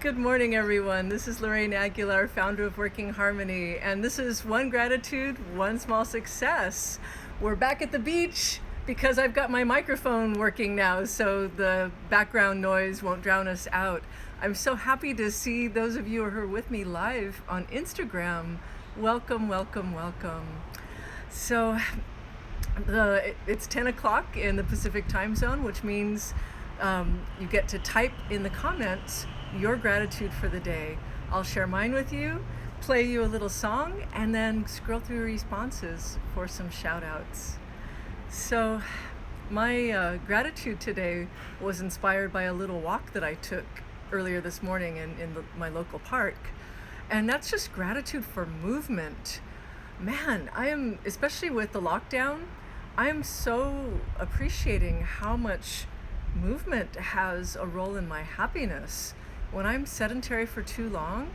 Good morning, everyone. This is Lorraine Aguilar, founder of Working Harmony, and this is One Gratitude, One Small Success. We're back at the beach because I've got my microphone working now, so the background noise won't drown us out. I'm so happy to see those of you who are with me live on Instagram. Welcome, welcome, welcome. So it's 10 o'clock in the Pacific time zone, which means you get to type in the comments your gratitude for the day. I'll share mine with you, play you a little song, and then scroll through responses for some shout outs. So my gratitude today was inspired by a little walk that I took earlier this morning in my local park. And that's just gratitude for movement. Man, I am, especially with the lockdown, I am so appreciating how much movement has a role in my happiness. When I'm sedentary for too long,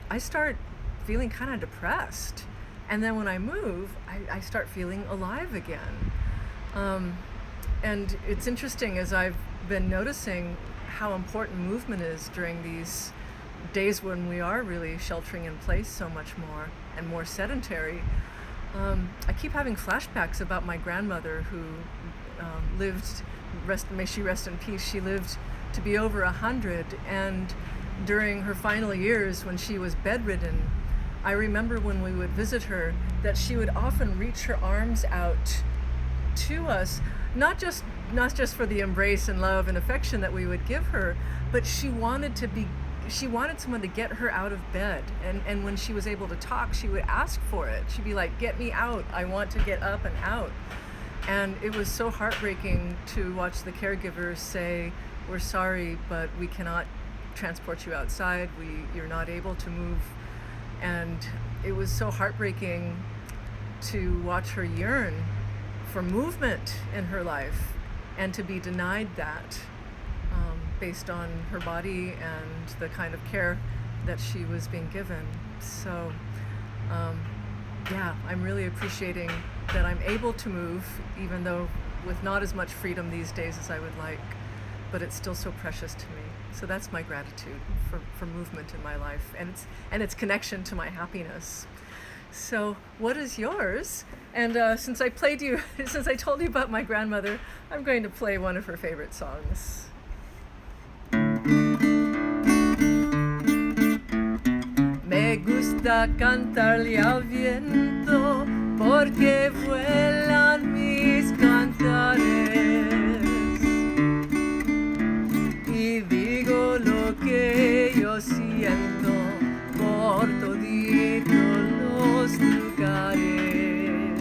I start feeling kind of depressed. And then when I move, I start feeling alive again. And it's interesting as I've been noticing how important movement is during these days when we are really sheltering in place so much more and more sedentary. I keep having flashbacks about my grandmother who lived, may she rest in peace, she lived to be over 100, and during her final years when she was bedridden, I remember when we would visit her that she would often reach her arms out to us, not just for the embrace and love and affection that we would give her, but she wanted someone to get her out of bed, and when she was able to talk, she would ask for it. She'd be like, "Get me out, I want to get up and out." And it was so heartbreaking to watch the caregivers say, "We're sorry, but we cannot transport you outside. You're not able to move." And it was so heartbreaking to watch her yearn for movement in her life and to be denied that based on her body and the kind of care that she was being given. So I'm really appreciating that I'm able to move, even though with not as much freedom these days as I would like, but it's still so precious to me. So that's my gratitude for movement in my life and its connection to my happiness. So what is yours? And since I told you about my grandmother, I'm going to play one of her favorite songs. Me gusta cantarle al viento porque vuelan mis cantares y digo lo que yo siento por toditos los lugares.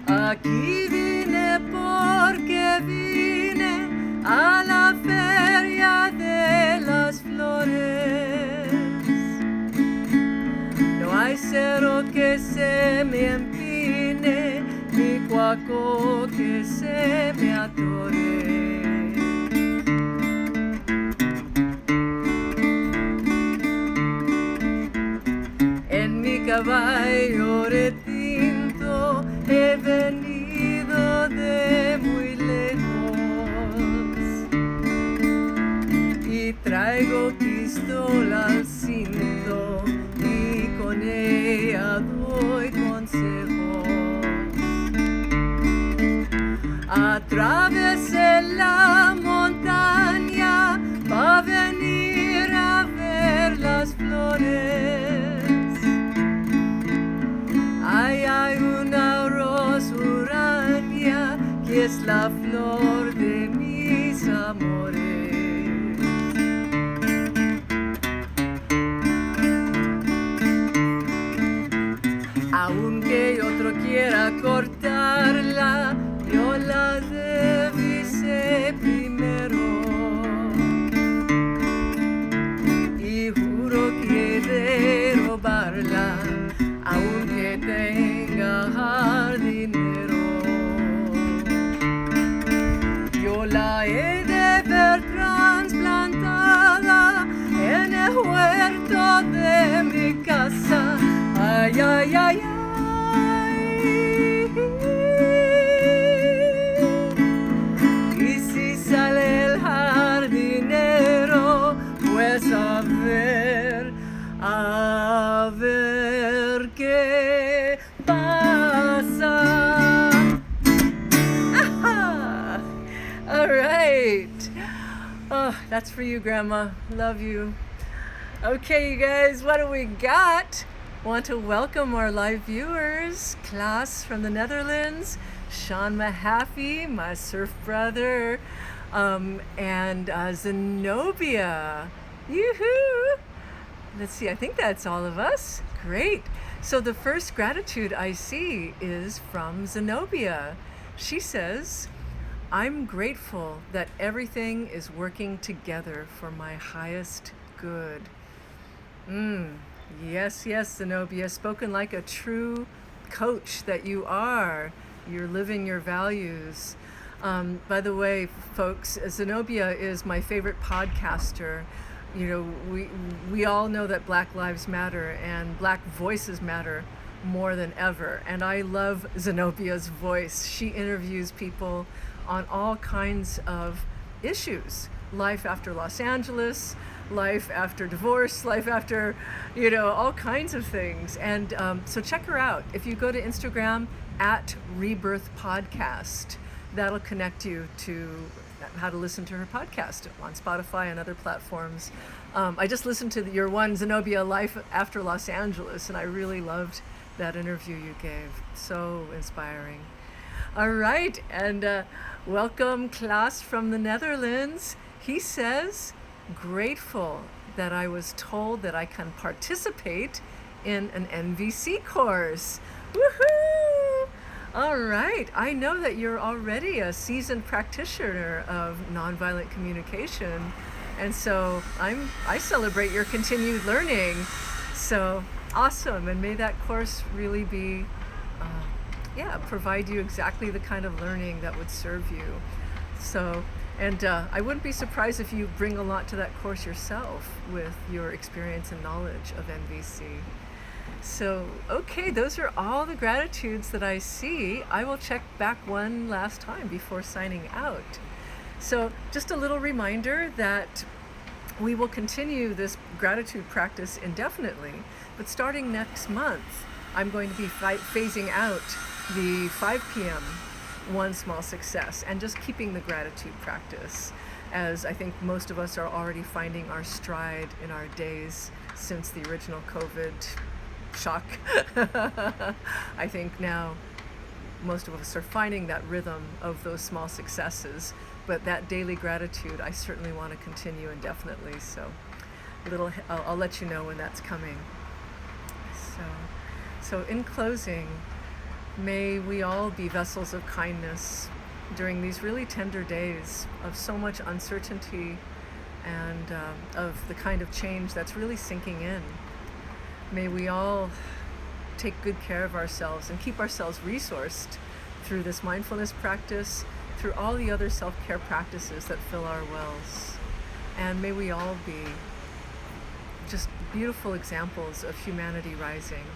Aquí vine porque vine a la feria de las flores. No hay cero que se me empine, ni cuaco que se me atore. En mi caballo retinto he venido de muy lejos y traigo pistola al cinto y con ella doy consejos. Atravesé la montaña pa' venir a ver las flores. Hay una rosa urania que es la flor de mis amores. Aunque otro quiera cortarla, yo la divisé primero y juro que de robarla, aunque tenga jardinero. Yo la he de ver trasplantada en el huerto de mi casa. Ay, ay, ay, ay. Y si sale el jardinero a ver qué pasa. Ah, all right. Oh, that's for you, Grandma. Love you. Okay, you guys, what do we got? Want to welcome our live viewers, Klaas from the Netherlands, Sean Mahaffey, my surf brother, and Zenobia. Yoo-hoo! Let's see, I think that's all of us. Great. So the first gratitude I see is from Zenobia. She says, I'm grateful that everything is working together for my highest good. Yes, Zenobia, spoken like a true coach that you are. You're living your values. By the way, folks, Zenobia is my favorite podcaster. You know, we all know that Black Lives Matter and Black voices matter more than ever. And I love Zenobia's voice. She interviews people on all kinds of issues. Life after Los Angeles, life after divorce, life after, all kinds of things. And so check her out. If you go to Instagram at Rebirth Podcast, that'll connect you to how to listen to her podcast on Spotify and other platforms. I just listened to your one, Zenobia, Life After Los Angeles, and I really loved that interview you gave. So inspiring. All right, and welcome Klaas from the Netherlands. He says, grateful that I was told that I can participate in an NVC course. Woohoo! All right, I know that you're already a seasoned practitioner of nonviolent communication, and so I celebrate your continued learning. So awesome, and may that course really be, provide you exactly the kind of learning that would serve you. So, and I wouldn't be surprised if you bring a lot to that course yourself with your experience and knowledge of NVC. So, okay, those are all the gratitudes that I see. I will check back one last time before signing out. So, just a little reminder that we will continue this gratitude practice indefinitely, but starting next month, I'm going to be phasing out the 5 p.m. one small success and just keeping the gratitude practice, as I think most of us are already finding our stride in our days since the original COVID shock. I think now most of us are finding that rhythm of those small successes, but that daily gratitude I certainly want to continue indefinitely. So I'll let you know when that's coming. So in closing, may we all be vessels of kindness during these really tender days of so much uncertainty and of the kind of change that's really sinking in. May we all take good care of ourselves and keep ourselves resourced through this mindfulness practice, through all the other self-care practices that fill our wells. And may we all be just beautiful examples of humanity rising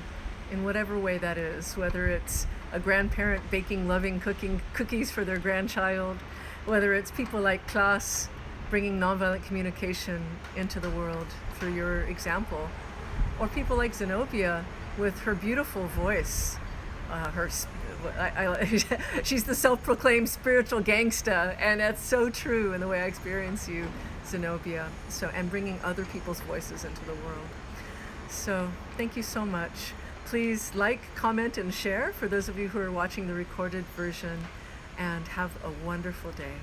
in whatever way that is, whether it's a grandparent baking loving cookies for their grandchild, whether it's people like Klaas bringing nonviolent communication into the world through your example, or people like Zenobia with her beautiful voice. She's the self-proclaimed spiritual gangsta, and that's so true in the way I experience you, Zenobia. And bringing other people's voices into the world. So thank you so much. Please like, comment, and share for those of you who are watching the recorded version, and have a wonderful day.